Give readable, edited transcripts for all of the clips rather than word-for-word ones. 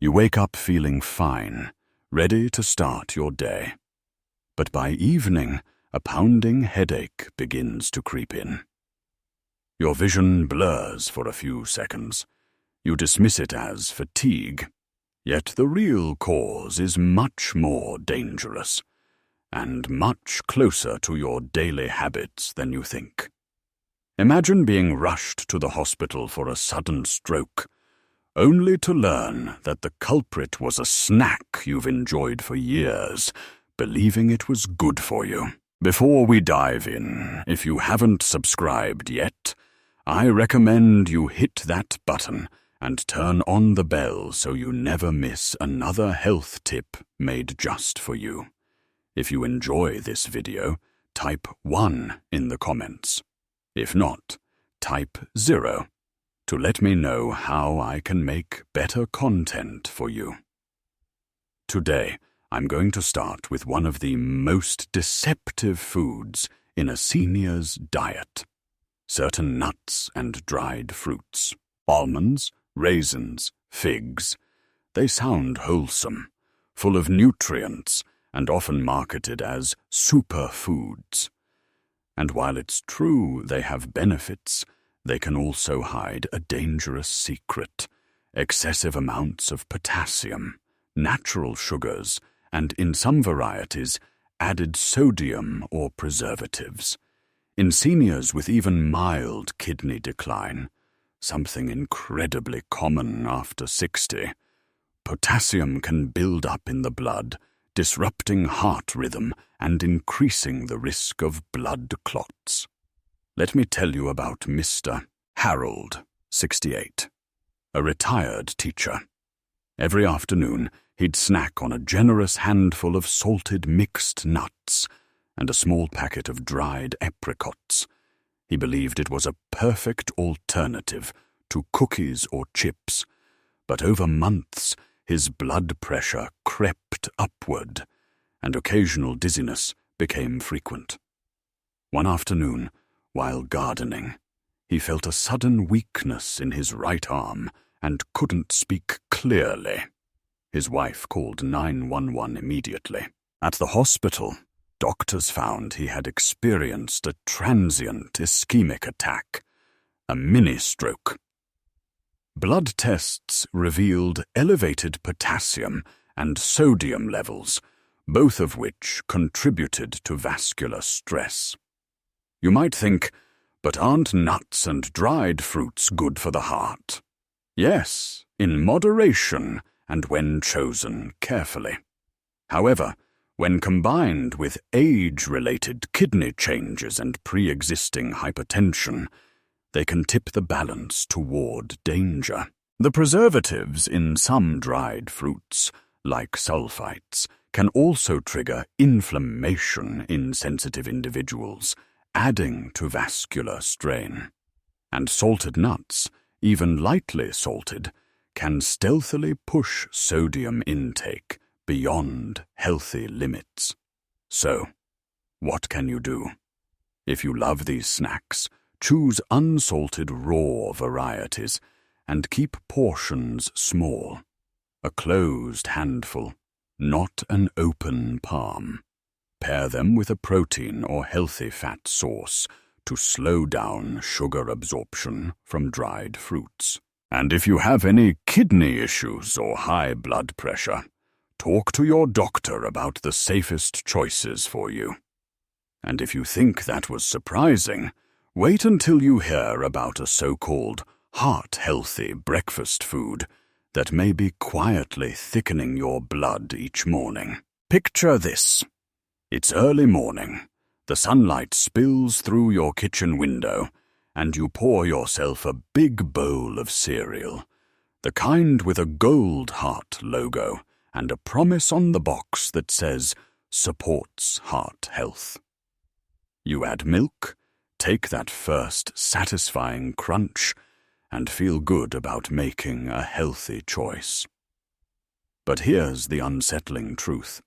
You wake up feeling fine, ready to start your day. But by evening, a pounding headache begins to creep in. Your vision blurs for a few seconds. You dismiss it as fatigue, yet the real cause is much more dangerous and much closer to your daily habits than you think. Imagine being rushed to the hospital for a sudden stroke, only to learn that the culprit was a snack you've enjoyed for years, believing it was good for you. Before we dive in, if you haven't subscribed yet, I recommend you hit that button and turn on the bell so you never miss another health tip made just for you. If you enjoy this video, type 1 in the comments. If not, type 0 to let me know how I can make better content for you. Today, I'm going to start with one of the most deceptive foods in a senior's diet: certain nuts and dried fruits. Almonds, raisins, figs. They sound wholesome, full of nutrients, and often marketed as superfoods. And while it's true they have benefits, they can also hide a dangerous secret: excessive amounts of potassium, natural sugars, and in some varieties, added sodium or preservatives. In seniors with even mild kidney decline, something incredibly common after 60, potassium can build up in the blood, disrupting heart rhythm and increasing the risk of blood clots. Let me tell you about Mr. Harold, 68, a retired teacher. Every afternoon, he'd snack on a generous handful of salted mixed nuts and a small packet of dried apricots. He believed it was a perfect alternative to cookies or chips, but over months, his blood pressure crept upward, and occasional dizziness became frequent. One afternoon, while gardening, he felt a sudden weakness in his right arm and couldn't speak clearly. His wife called 911 immediately. At the hospital, doctors found he had experienced a transient ischemic attack, a mini-stroke. Blood tests revealed elevated potassium and sodium levels, both of which contributed to vascular stress. You might think, but aren't nuts and dried fruits good for the heart? Yes, in moderation and when chosen carefully. However, when combined with age-related kidney changes and pre-existing hypertension, they can tip the balance toward danger. The preservatives in some dried fruits, like sulfites, can also trigger inflammation in sensitive individuals, adding to vascular strain. And salted nuts, even lightly salted, can stealthily push sodium intake beyond healthy limits. So, what can you do? If you love these snacks, choose unsalted raw varieties and keep portions small. A closed handful, not an open palm. Pair them with a protein or healthy fat source to slow down sugar absorption from dried fruits. And if you have any kidney issues or high blood pressure, talk to your doctor about the safest choices for you. And if you think that was surprising, wait until you hear about a so-called heart-healthy breakfast food that may be quietly thickening your blood each morning. Picture this. It's early morning. The sunlight spills through your kitchen window, and you pour yourself a big bowl of cereal, the kind with a gold heart logo and a promise on the box that says, supports heart health. You add milk, take that first satisfying crunch, and feel good about making a healthy choice. But here's the unsettling truth.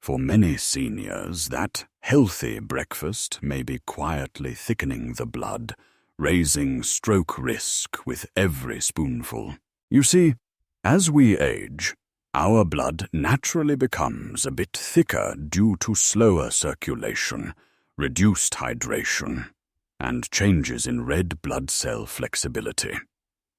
For many seniors, that healthy breakfast may be quietly thickening the blood, raising stroke risk with every spoonful. You see, As we age, our blood naturally becomes a bit thicker due to slower circulation, reduced hydration, and changes in red blood cell flexibility.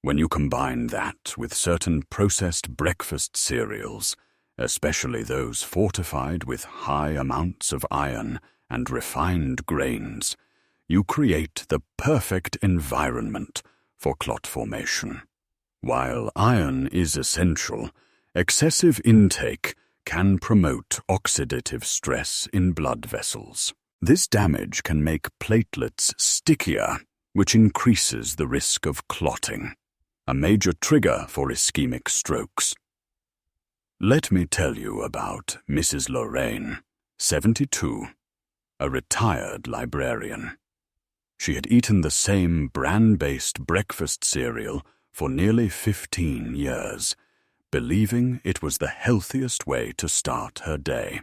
When you combine that with certain processed breakfast cereals, especially those fortified with high amounts of iron and refined grains, you create the perfect environment for clot formation. While iron is essential, excessive intake can promote oxidative stress in blood vessels. This damage can make platelets stickier, which increases the risk of clotting, a major trigger for ischemic strokes. Let me tell you about Mrs. Lorraine, 72, a retired librarian. She had eaten the same bran-based breakfast cereal for nearly 15 years, believing it was the healthiest way to start her day.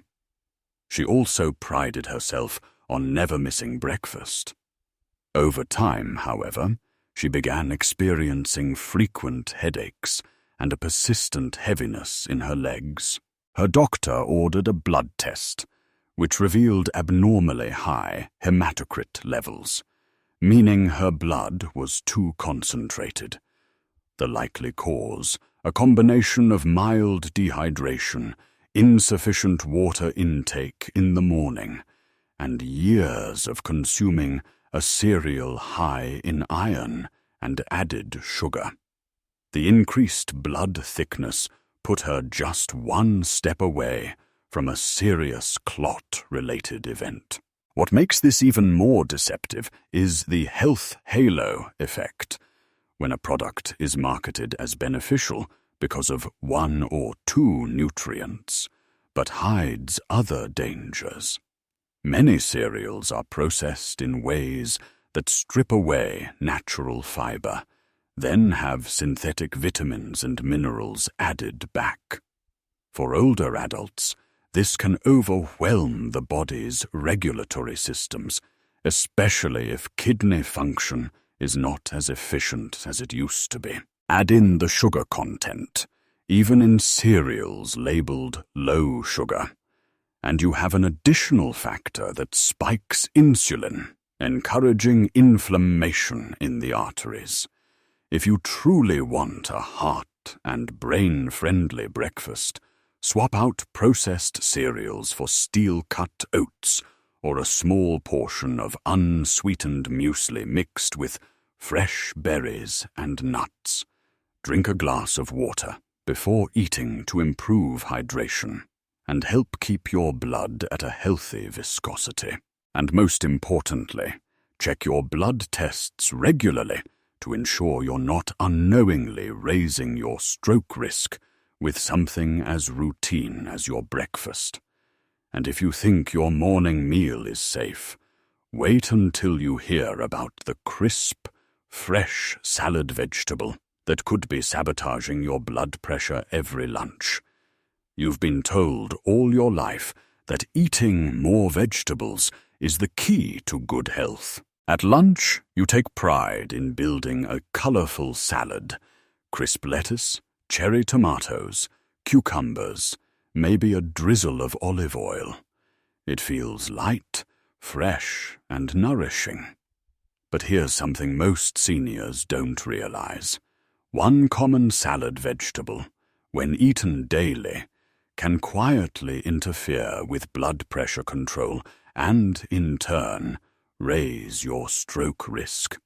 She also prided herself on never missing breakfast. Over time, however, she began experiencing frequent headaches and a persistent heaviness in her legs. Her doctor ordered a blood test, which revealed abnormally high hematocrit levels, meaning her blood was too concentrated. The likely cause, a combination of mild dehydration, insufficient water intake in the morning, and years of consuming a cereal high in iron and added sugar. The increased blood thickness put her just one step away from a serious clot-related event. What makes this even more deceptive is the health halo effect, when a product is marketed as beneficial because of one or two nutrients, but hides other dangers. Many cereals are processed in ways that strip away natural fiber, then have synthetic vitamins and minerals added back. For older adults, this can overwhelm the body's regulatory systems, especially if kidney function is not as efficient as it used to be. Add in the sugar content, even in cereals labeled low sugar, and you have an additional factor that spikes insulin, encouraging inflammation in the arteries. If you truly want a heart and brain-friendly breakfast, swap out processed cereals for steel-cut oats or a small portion of unsweetened muesli mixed with fresh berries and nuts. Drink a glass of water before eating to improve hydration and help keep your blood at a healthy viscosity. And most importantly, check your blood tests regularly to ensure you're not unknowingly raising your stroke risk with something as routine as your breakfast. And if you think your morning meal is safe, wait until you hear about the crisp, fresh salad vegetable that could be sabotaging your blood pressure every lunch. You've been told all your life that eating more vegetables is the key to good health. At lunch, you take pride in building a colorful salad, crisp lettuce, cherry tomatoes, cucumbers, maybe a drizzle of olive oil. It feels light, fresh, and nourishing. But here's something most seniors don't realize. One common salad vegetable, when eaten daily, can quietly interfere with blood pressure control and, in turn, raise your stroke risk.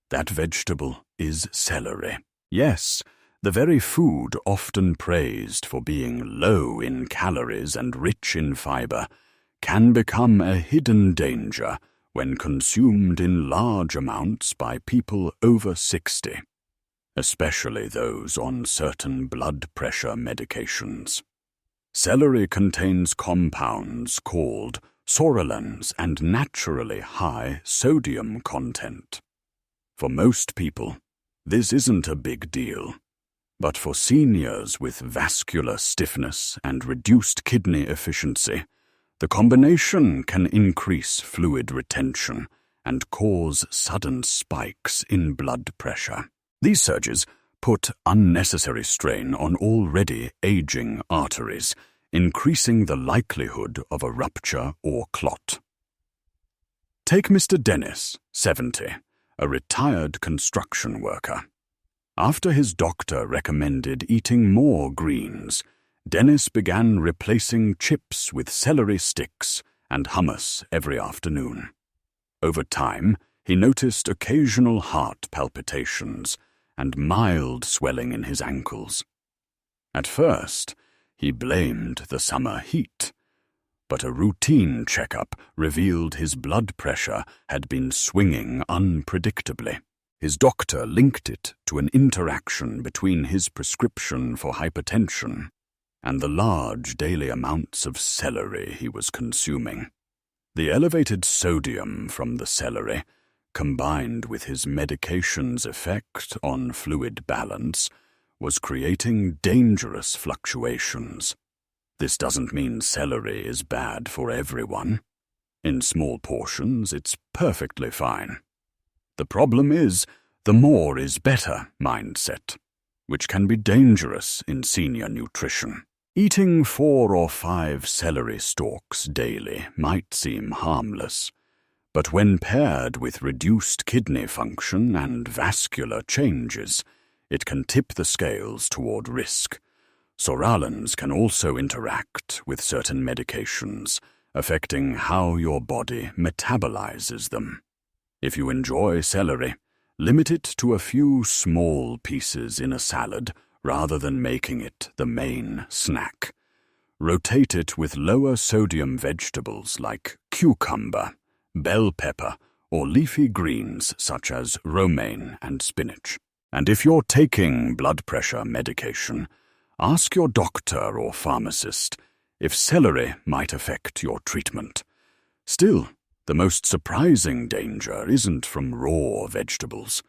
That vegetable is celery. Yes, the very food often praised for being low in calories and rich in fiber can become a hidden danger when consumed in large amounts by people over 60, especially those on certain blood pressure medications. Celery contains compounds called psoralens and naturally high sodium content. For most people, this isn't a big deal, but for seniors with vascular stiffness and reduced kidney efficiency, the combination can increase fluid retention and cause sudden spikes in blood pressure. These surges put unnecessary strain on already aging arteries, increasing the likelihood of a rupture or clot. Take Mr. Dennis, 70, a retired construction worker. After his doctor recommended eating more greens, Dennis began replacing chips with celery sticks and hummus every afternoon. Over time, he noticed occasional heart palpitations and mild swelling in his ankles. At first, he blamed the summer heat, but a routine checkup revealed his blood pressure had been swinging unpredictably. His doctor linked it to an interaction between his prescription for hypertension and the large daily amounts of celery he was consuming. The elevated sodium from the celery, combined with his medication's effect on fluid balance, was creating dangerous fluctuations. This doesn't mean celery is bad for everyone. In small portions, it's perfectly fine. The problem is the more is better mindset, which can be dangerous in senior nutrition. Eating 4 or 5 celery stalks daily might seem harmless, but when paired with reduced kidney function and vascular changes, it can tip the scales toward risk. Psoralens can also interact with certain medications, affecting how your body metabolizes them. If you enjoy celery, limit it to a few small pieces in a salad rather than making it the main snack. Rotate it with lower sodium vegetables like cucumber, bell pepper, or leafy greens such as romaine and spinach. And if you're taking blood pressure medication, ask your doctor or pharmacist if celery might affect your treatment. Still, the most surprising danger isn't from raw vegetables.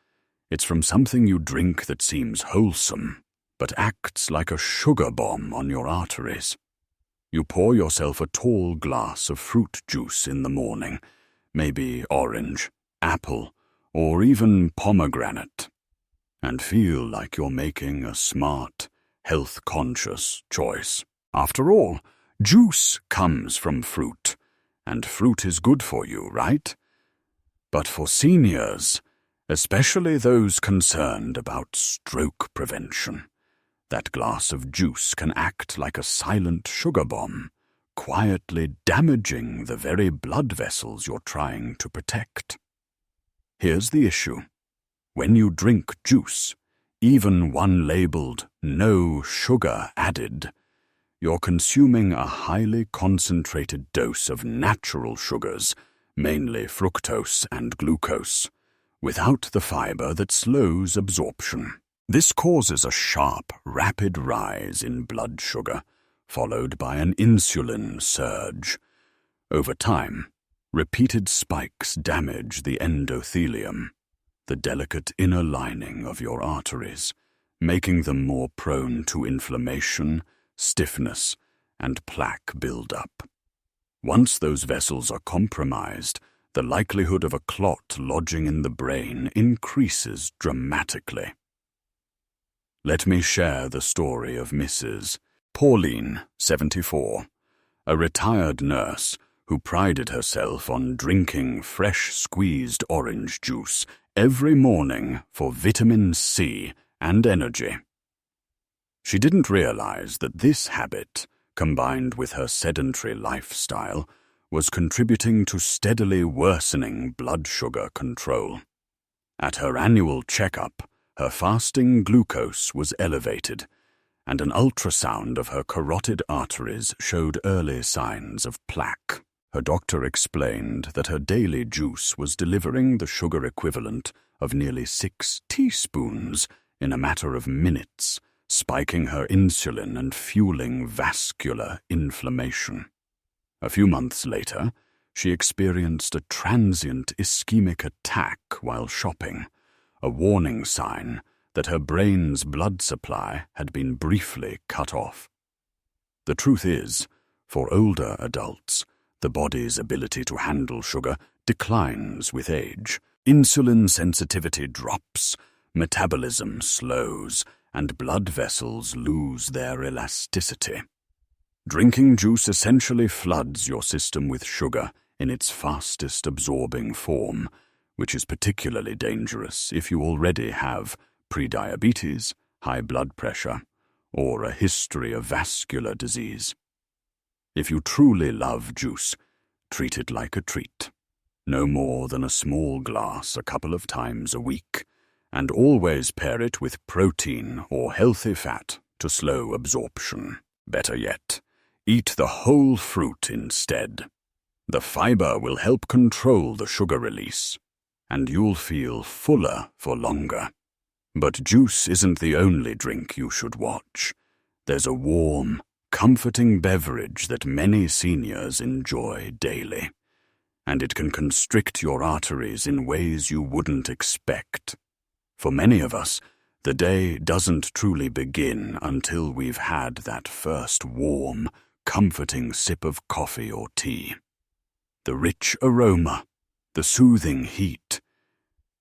It's from something you drink that seems wholesome, but acts like a sugar bomb on your arteries. You pour yourself a tall glass of fruit juice in the morning, maybe orange, apple, or even pomegranate, and feel like you're making a smart, health-conscious choice. After all, juice comes from fruit, and fruit is good for you, right? But for seniors, especially those concerned about stroke prevention, that glass of juice can act like a silent sugar bomb, quietly damaging the very blood vessels you're trying to protect. Here's the issue. When you drink juice, even one labeled "no sugar added," you're consuming a highly concentrated dose of natural sugars, mainly fructose and glucose, without the fiber that slows absorption. This causes a sharp, rapid rise in blood sugar, followed by an insulin surge. Over time, repeated spikes damage the endothelium, the delicate inner lining of your arteries, making them more prone to inflammation, stiffness, and plaque buildup. Once those vessels are compromised, the likelihood of a clot lodging in the brain increases dramatically. Let me share the story of Mrs. Pauline, 74, a retired nurse who prided herself on drinking fresh squeezed orange juice every morning for vitamin C and energy. She didn't realize that this habit, combined with her sedentary lifestyle, was contributing to steadily worsening blood sugar control. At her annual checkup, her fasting glucose was elevated, and an ultrasound of her carotid arteries showed early signs of plaque. Her doctor explained that her daily juice was delivering the sugar equivalent of nearly 6 teaspoons in a matter of minutes, spiking her insulin and fueling vascular inflammation. A few months later, she experienced a transient ischemic attack while shopping, a warning sign that her brain's blood supply had been briefly cut off. The truth is, for older adults, the body's ability to handle sugar declines with age. Insulin sensitivity drops, metabolism slows, and blood vessels lose their elasticity. Drinking juice essentially floods your system with sugar in its fastest absorbing form, which is particularly dangerous if you already have prediabetes, high blood pressure, or a history of vascular disease. If you truly love juice, treat it like a treat. No more than a small glass a couple of times a week, and always pair it with protein or healthy fat to slow absorption. Better yet, eat the whole fruit instead. The fiber will help control the sugar release, and you'll feel fuller for longer. But juice isn't the only drink you should watch. There's a warm, comforting beverage that many seniors enjoy daily, and it can constrict your arteries in ways you wouldn't expect. For many of us, the day doesn't truly begin until we've had that first warm, comforting sip of coffee or tea. The rich aroma, the soothing heat,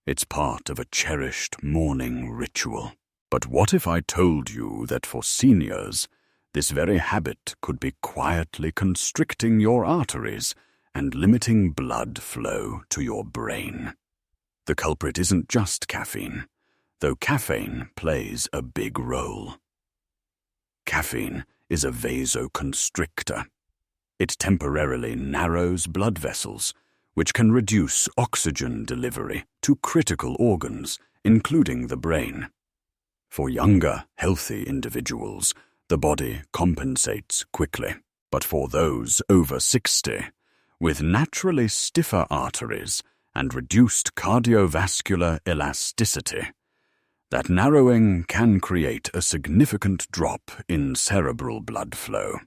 it's part of a cherished morning ritual. But what if I told you that for seniors, this very habit could be quietly constricting your arteries and limiting blood flow to your brain? The culprit isn't just caffeine, though caffeine plays a big role. Caffeine is a vasoconstrictor. It temporarily narrows blood vessels, which can reduce oxygen delivery to critical organs, including the brain. For younger, healthy individuals, the body compensates quickly. But for those over 60, with naturally stiffer arteries and reduced cardiovascular elasticity, that narrowing can create a significant drop in cerebral blood flow.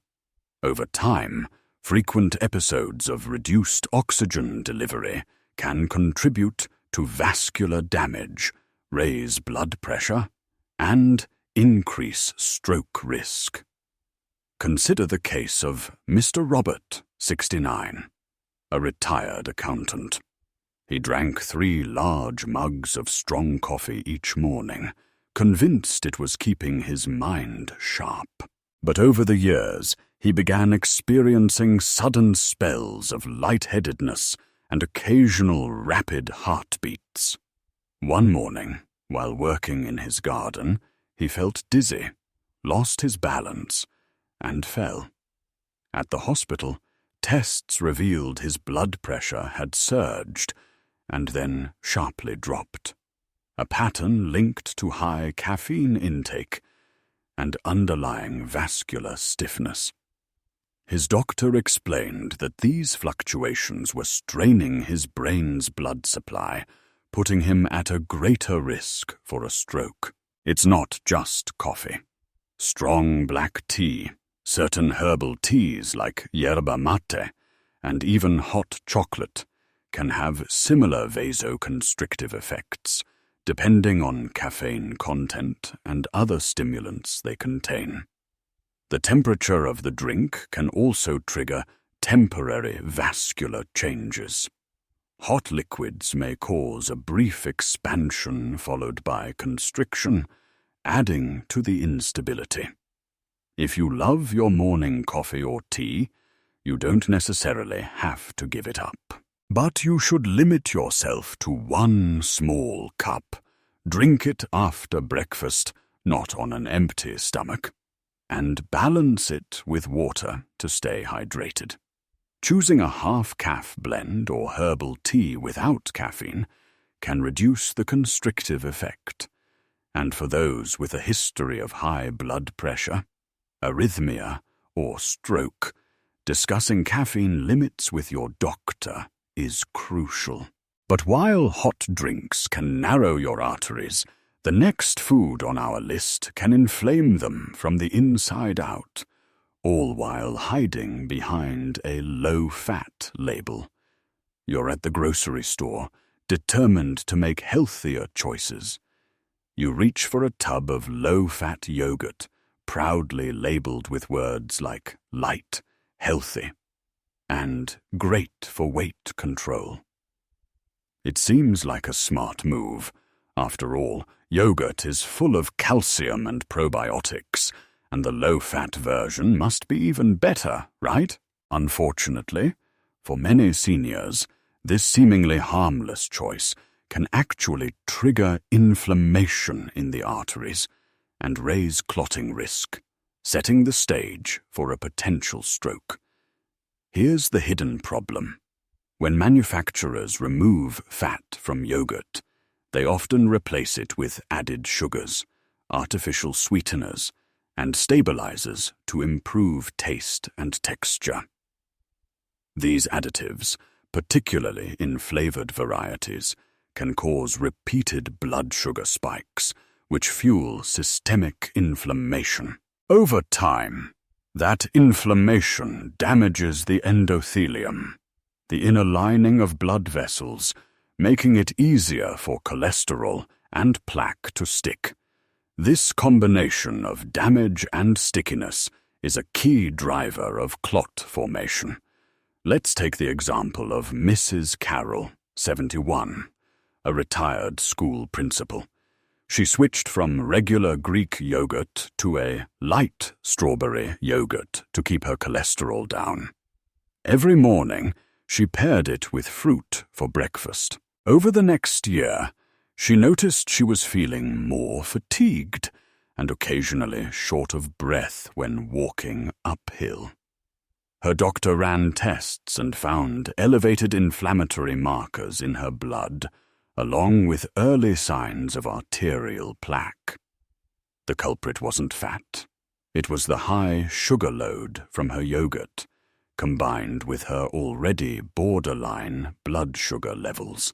Over time, frequent episodes of reduced oxygen delivery can contribute to vascular damage, raise blood pressure, and increase stroke risk. Consider the case of Mr. Robert, 69, a retired accountant. He drank 3 large mugs of strong coffee each morning, convinced it was keeping his mind sharp. But over the years, he began experiencing sudden spells of lightheadedness and occasional rapid heartbeats. One morning, while working in his garden, he felt dizzy, lost his balance, and fell. At the hospital, tests revealed his blood pressure had surged and then sharply dropped, a pattern linked to high caffeine intake and underlying vascular stiffness. His doctor explained that these fluctuations were straining his brain's blood supply, putting him at a greater risk for a stroke. It's not just coffee. Strong black tea, certain herbal teas like yerba mate, and even hot chocolate can have similar vasoconstrictive effects, depending on caffeine content and other stimulants they contain. The temperature of the drink can also trigger temporary vascular changes. Hot liquids may cause a brief expansion followed by constriction, adding to the instability. If you love your morning coffee or tea, you don't necessarily have to give it up. But you should limit yourself to 1 small cup. Drink it after breakfast, not on an empty stomach, and balance it with water to stay hydrated. Choosing a half-caff blend or herbal tea without caffeine can reduce the constrictive effect. And for those with a history of high blood pressure, arrhythmia, or stroke, discussing caffeine limits with your doctor is crucial. But while hot drinks can narrow your arteries, the next food on our list can inflame them from the inside out, all while hiding behind a low-fat label. You're at the grocery store, determined to make healthier choices. You reach for a tub of low-fat yogurt, proudly labeled with words like light, healthy, and great for weight control. It seems like a smart move. After all, Yogurt is full of calcium and probiotics, and the low-fat version must be even better, right? Unfortunately, for many seniors, this seemingly harmless choice can actually trigger inflammation in the arteries and raise clotting risk, setting the stage for a potential stroke. Here's the hidden problem. When manufacturers remove fat from yogurt, they often replace it with added sugars, artificial sweeteners, and stabilizers to improve taste and texture. These additives, particularly in flavored varieties, can cause repeated blood sugar spikes, which fuel systemic inflammation. Over time, that inflammation damages the endothelium, the inner lining of blood vessels, making it easier for cholesterol and plaque to stick. This combination of damage and stickiness is a key driver of clot formation. Let's take the example of Mrs. Carroll, 71, a retired school principal. She switched from regular Greek yogurt to a light strawberry yogurt to keep her cholesterol down. Every morning, she paired it with fruit for breakfast. Over the next year, she noticed she was feeling more fatigued and occasionally short of breath when walking uphill. Her doctor ran tests and found elevated inflammatory markers in her blood, along with early signs of arterial plaque. The culprit wasn't fat. It was the high sugar load from her yogurt, combined with her already borderline blood sugar levels.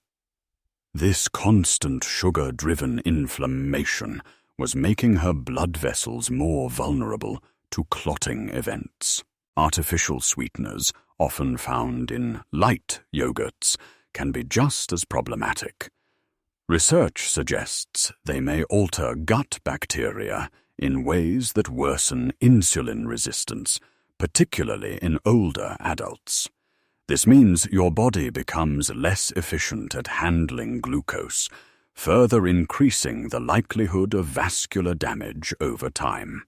This constant sugar-driven inflammation was making her blood vessels more vulnerable to clotting events. Artificial sweeteners, often found in light yogurts, can be just as problematic. Research suggests they may alter gut bacteria in ways that worsen insulin resistance, particularly in older adults. This means your body becomes less efficient at handling glucose, further increasing the likelihood of vascular damage over time.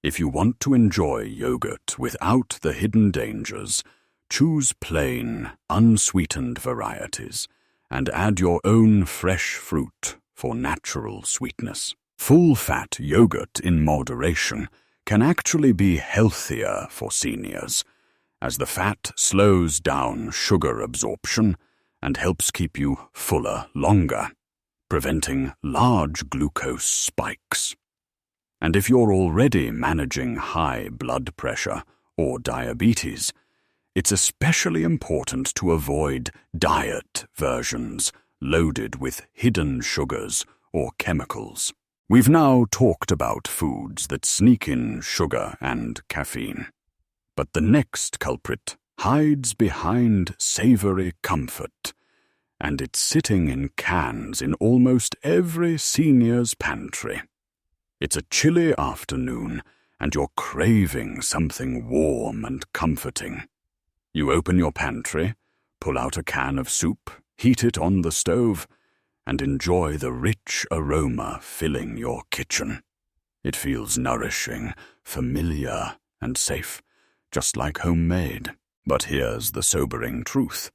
If you want to enjoy yogurt without the hidden dangers, choose plain, unsweetened varieties and add your own fresh fruit for natural sweetness. Full-fat yogurt in moderation can actually be healthier for seniors, as the fat slows down sugar absorption and helps keep you fuller longer, preventing large glucose spikes. And if you're already managing high blood pressure or diabetes, it's especially important to avoid diet versions loaded with hidden sugars or chemicals. We've now talked about foods that sneak in sugar and caffeine. But the next culprit hides behind savory comfort, and it's sitting in cans in almost every senior's pantry. It's a chilly afternoon, and you're craving something warm and comforting. You open your pantry, pull out a can of soup, heat it on the stove, and enjoy the rich aroma filling your kitchen. It feels nourishing, familiar, and safe, just like homemade. But here's the sobering truth.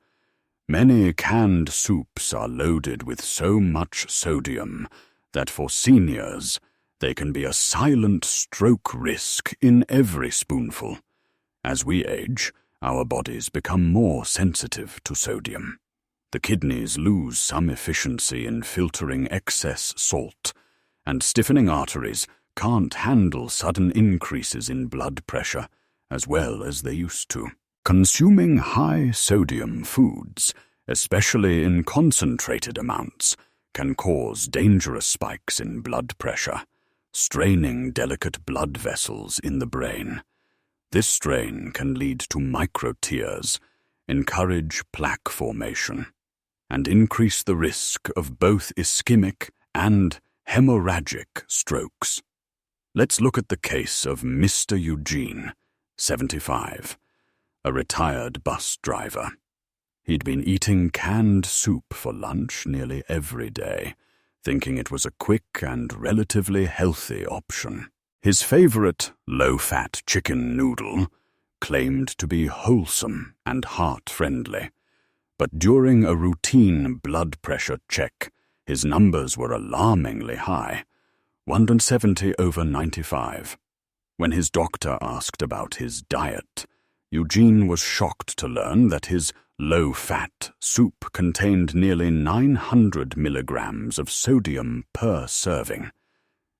Many canned soups are loaded with so much sodium that for seniors, they can be a silent stroke risk in every spoonful. As we age, our bodies become more sensitive to sodium. The kidneys lose some efficiency in filtering excess salt, and stiffening arteries can't handle sudden increases in blood pressure as well as they used to. Consuming high-sodium foods, especially in concentrated amounts, can cause dangerous spikes in blood pressure, straining delicate blood vessels in the brain. This strain can lead to microtears, encourage plaque formation, and increase the risk of both ischemic and hemorrhagic strokes. Let's look at the case of Mr. Eugene, 75, a retired bus driver. He'd been eating canned soup for lunch nearly every day, thinking it was a quick and relatively healthy option. His favorite low-fat chicken noodle claimed to be wholesome and heart-friendly, but during a routine blood pressure check, his numbers were alarmingly high, 170/95. When his doctor asked about his diet, Eugene was shocked to learn that his low-fat soup contained nearly 900 milligrams of sodium per serving,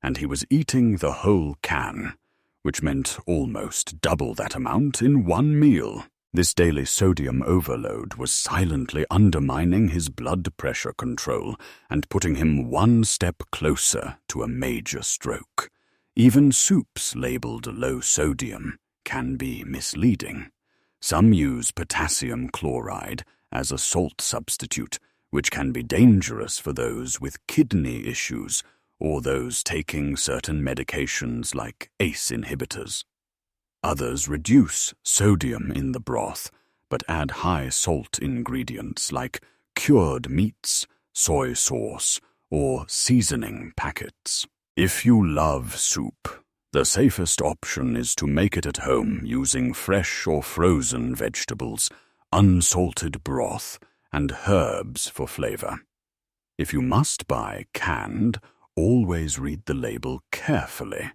and he was eating the whole can, which meant almost double that amount in one meal. This daily sodium overload was silently undermining his blood pressure control and putting him one step closer to a major stroke. Even soups labeled low sodium can be misleading. Some use potassium chloride as a salt substitute, which can be dangerous for those with kidney issues or those taking certain medications like ACE inhibitors. Others reduce sodium in the broth, but add high salt ingredients like cured meats, soy sauce, or seasoning packets. If you love soup, the safest option is to make it at home using fresh or frozen vegetables, unsalted broth, and herbs for flavor. If you must buy canned, always read the label carefully.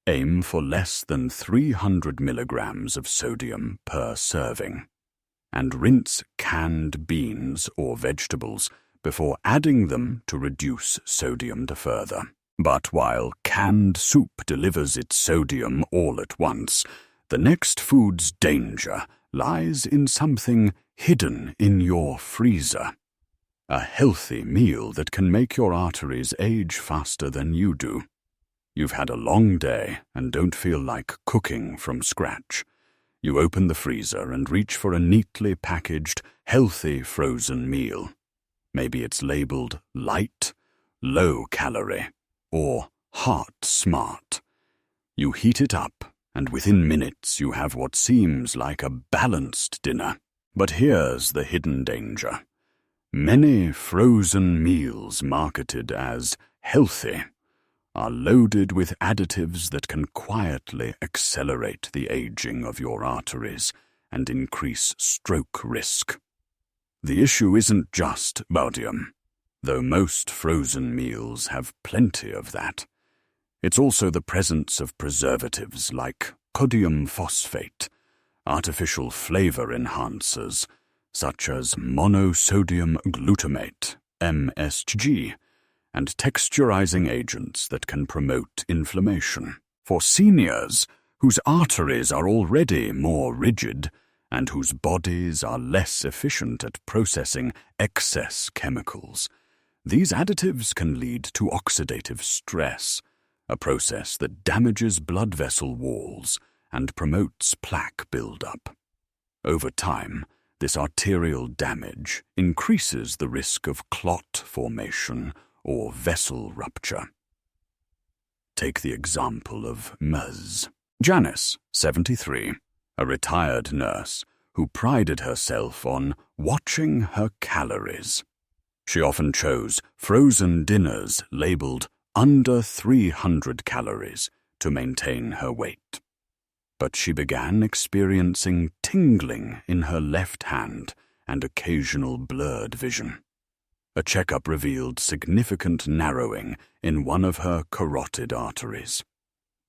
Aim for less than 300 milligrams of sodium per serving. And rinse canned beans or vegetables before adding them to reduce sodium further. But while canned soup delivers its sodium all at once, the next food's danger lies in something hidden in your freezer. A healthy meal that can make your arteries age faster than you do. You've had a long day and don't feel like cooking from scratch. You open the freezer and reach for a neatly packaged, healthy frozen meal. Maybe it's labeled light, low-calorie, or heart-smart. You heat it up, and within minutes you have what seems like a balanced dinner. But here's the hidden danger. Many frozen meals marketed as healthy are loaded with additives that can quietly accelerate the aging of your arteries and increase stroke risk. The issue isn't just sodium, though most frozen meals have plenty of that. It's also the presence of preservatives like sodium phosphate, artificial flavor enhancers, such as monosodium glutamate, MSG, and texturizing agents that can promote inflammation. For seniors, whose arteries are already more rigid and whose bodies are less efficient at processing excess chemicals, these additives can lead to oxidative stress, a process that damages blood vessel walls and promotes plaque buildup. Over time, this arterial damage increases the risk of clot formation or vessel rupture. Take the example of Ms. Janice, 73, a retired nurse who prided herself on watching her calories. She often chose frozen dinners labeled under 300 calories to maintain her weight. But she began experiencing tingling in her left hand and occasional blurred vision. A checkup revealed significant narrowing in one of her carotid arteries,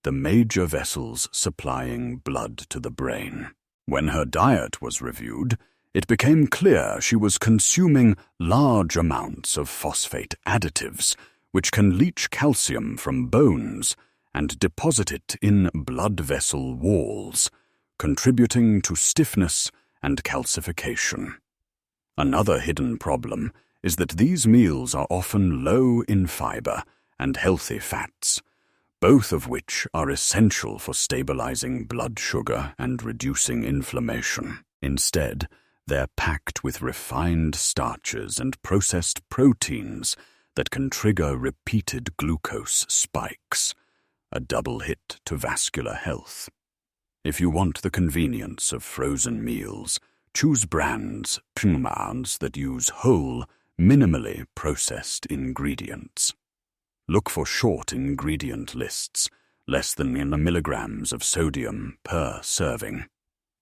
the major vessels supplying blood to the brain. When her diet was reviewed, it became clear she was consuming large amounts of phosphate additives, which can leach calcium from bones and deposit it in blood vessel walls, contributing to stiffness and calcification. Another hidden problem is that these meals are often low in fiber and healthy fats, both of which are essential for stabilizing blood sugar and reducing inflammation. Instead, they're packed with refined starches and processed proteins that can trigger repeated glucose spikes, a double hit to vascular health. If you want the convenience of frozen meals, choose brands that use whole, minimally processed ingredients. Look for short ingredient lists, less than milligrams of sodium per serving,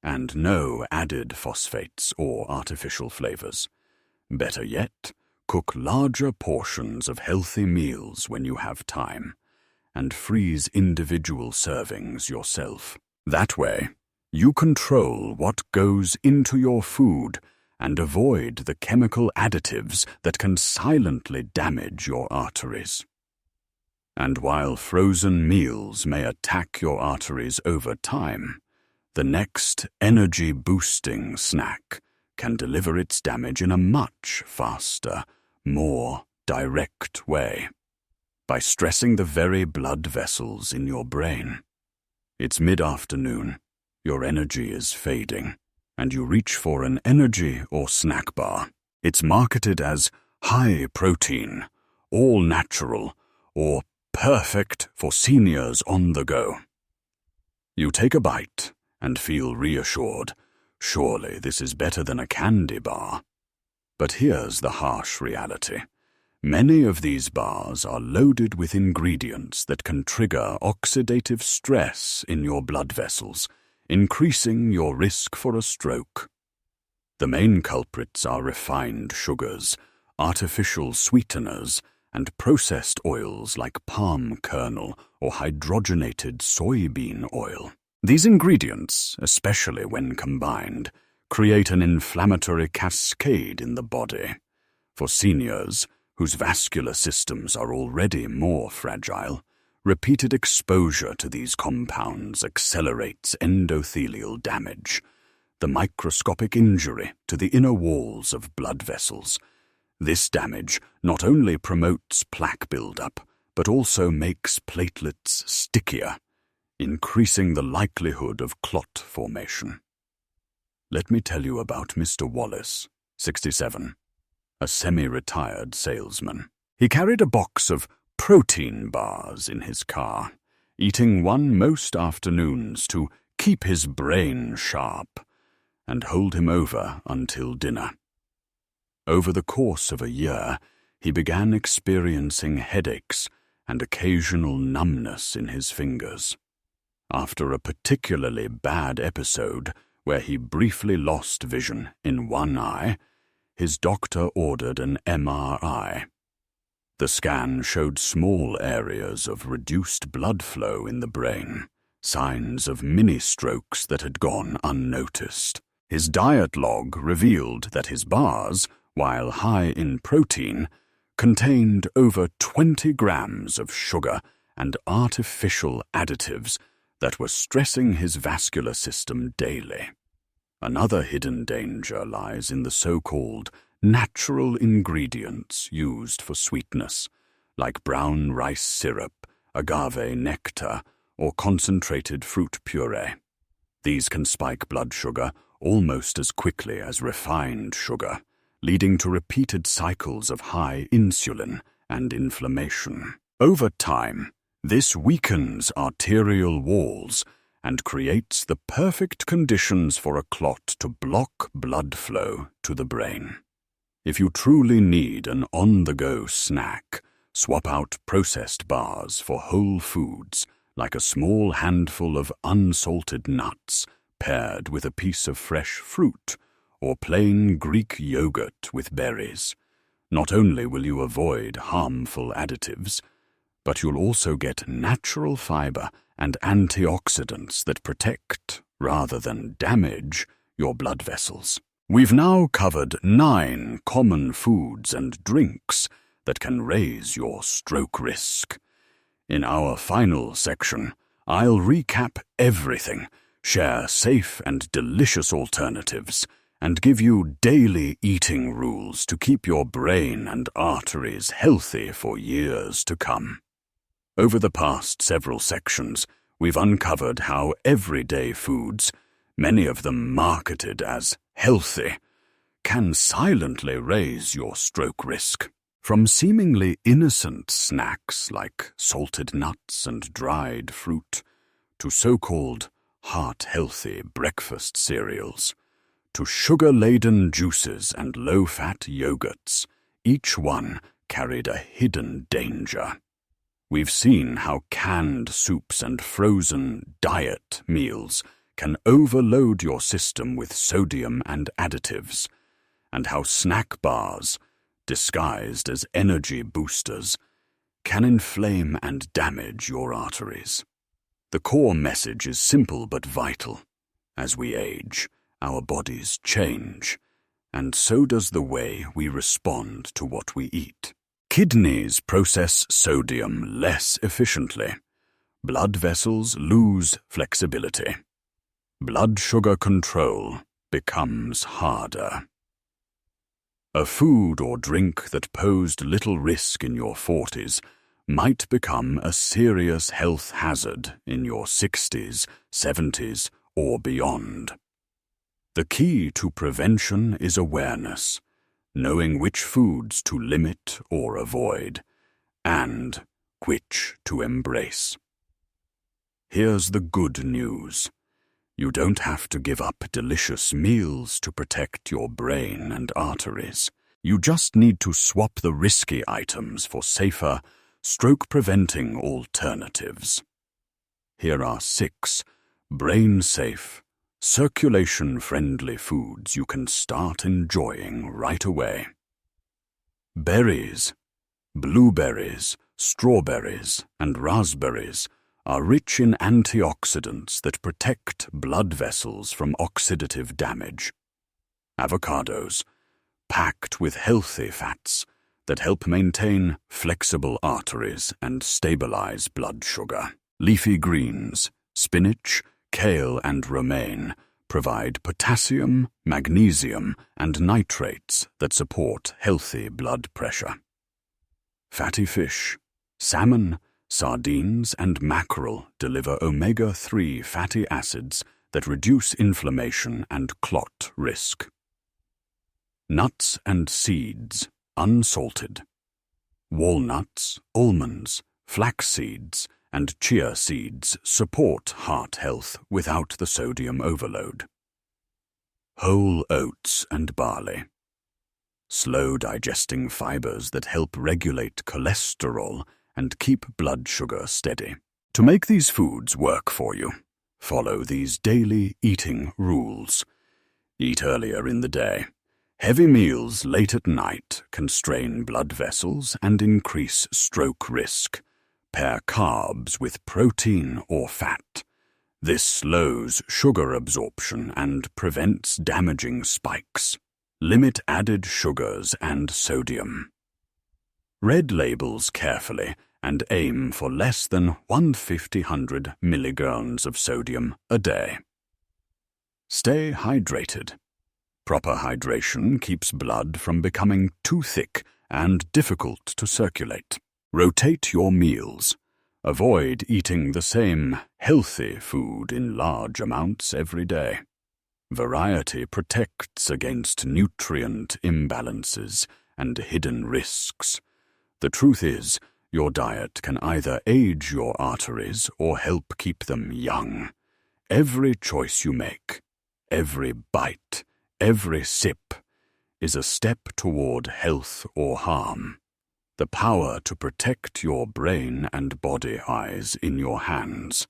and no added phosphates or artificial flavors. Better yet, cook larger portions of healthy meals when you have time, and freeze individual servings yourself. That way, you control what goes into your food and avoid the chemical additives that can silently damage your arteries. And while frozen meals may attack your arteries over time, the next energy-boosting snack can deliver its damage in a much faster, more direct way, by stressing the very blood vessels in your brain. It's mid-afternoon, your energy is fading, and you reach for an energy or snack bar. It's marketed as high protein, all natural, or perfect for seniors on the go. You take a bite and feel reassured. Surely this is better than a candy bar. But here's the harsh reality. Many of these bars are loaded with ingredients that can trigger oxidative stress in your blood vessels, increasing your risk for a stroke. The main culprits are refined sugars, artificial sweeteners, and processed oils like palm kernel or hydrogenated soybean oil. These ingredients, especially when combined, create an inflammatory cascade in the body. For seniors, whose vascular systems are already more fragile, repeated exposure to these compounds accelerates endothelial damage, the microscopic injury to the inner walls of blood vessels. This damage not only promotes plaque buildup, but also makes platelets stickier, increasing the likelihood of clot formation. Let me tell you about Mr. Wallace, 67, a semi-retired salesman. He carried a box of protein bars in his car, eating one most afternoons to keep his brain sharp and hold him over until dinner. Over the course of a year, he began experiencing headaches and occasional numbness in his fingers. After a particularly bad episode where he briefly lost vision in one eye, his doctor ordered an MRI. The scan showed small areas of reduced blood flow in the brain, signs of mini-strokes that had gone unnoticed. His diet log revealed that his bars, while high in protein, contained over 20 grams of sugar and artificial additives that were stressing his vascular system daily. Another hidden danger lies in the so-called natural ingredients used for sweetness, like brown rice syrup, agave nectar, or concentrated fruit puree. These can spike blood sugar almost as quickly as refined sugar, leading to repeated cycles of high insulin and inflammation. Over time, this weakens arterial walls and creates the perfect conditions for a clot to block blood flow to the brain. If you truly need an on-the-go snack, swap out processed bars for whole foods, like a small handful of unsalted nuts paired with a piece of fresh fruit, or plain Greek yogurt with berries. Not only will you avoid harmful additives, but you'll also get natural fiber and antioxidants that protect, rather than damage, your blood vessels. We've now covered 9 common foods and drinks that can raise your stroke risk. In our final section, I'll recap everything, share safe and delicious alternatives, and give you daily eating rules to keep your brain and arteries healthy for years to come. Over the past several sections, we've uncovered how everyday foods, many of them marketed as healthy, can silently raise your stroke risk. From seemingly innocent snacks like salted nuts and dried fruit, to so-called heart-healthy breakfast cereals, to sugar-laden juices and low-fat yogurts, each one carried a hidden danger. We've seen how canned soups and frozen diet meals can overload your system with sodium and additives, and how snack bars, disguised as energy boosters, can inflame and damage your arteries. The core message is simple but vital. As we age, our bodies change, and so does the way we respond to what we eat. Kidneys process sodium less efficiently. Blood vessels lose flexibility. Blood sugar control becomes harder. A food or drink that posed little risk in your 40s might become a serious health hazard in your 60s, 70s, or beyond. The key to prevention is awareness, knowing which foods to limit or avoid, and which to embrace. Here's the good news. You don't have to give up delicious meals to protect your brain and arteries. You just need to swap the risky items for safer, stroke-preventing alternatives. Here are 6 brain-safe, circulation-friendly foods you can start enjoying right away. Berries, blueberries, strawberries, and raspberries are rich in antioxidants that protect blood vessels from oxidative damage. Avocados, packed with healthy fats that help maintain flexible arteries and stabilize blood sugar. Leafy greens, spinach, kale, and romaine provide potassium, magnesium, and nitrates that support healthy blood pressure. Fatty fish, salmon, sardines, and mackerel deliver omega-3 fatty acids that reduce inflammation and clot risk. Nuts and seeds, unsalted. Walnuts, almonds, flax seeds, and chia seeds support heart health without the sodium overload. Whole oats and barley. Slow-digesting fibers that help regulate cholesterol and keep blood sugar steady. To make these foods work for you, follow these daily eating rules. Eat earlier in the day. Heavy meals late at night can strain blood vessels and increase stroke risk. Pair carbs with protein or fat. This slows sugar absorption and prevents damaging spikes. Limit added sugars and sodium. Read labels carefully and aim for less than 150 milligrams of sodium a day. Stay hydrated. Proper hydration keeps blood from becoming too thick and difficult to circulate. Rotate your meals. Avoid eating the same healthy food in large amounts every day. Variety protects against nutrient imbalances and hidden risks. The truth is, your diet can either age your arteries or help keep them young. Every choice you make, every bite, every sip, is a step toward health or harm. The power to protect your brain and body lies in your hands.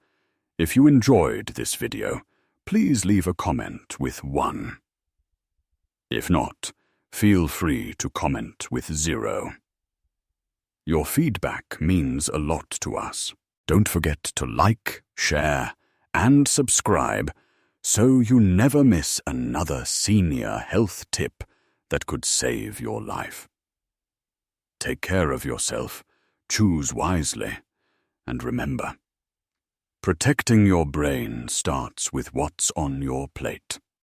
If you enjoyed this video, please leave a comment with 1. If not, feel free to comment with 0. Your feedback means a lot to us. Don't forget to like, share, and subscribe so you never miss another senior health tip that could save your life. Take care of yourself, choose wisely, and remember, protecting your brain starts with what's on your plate.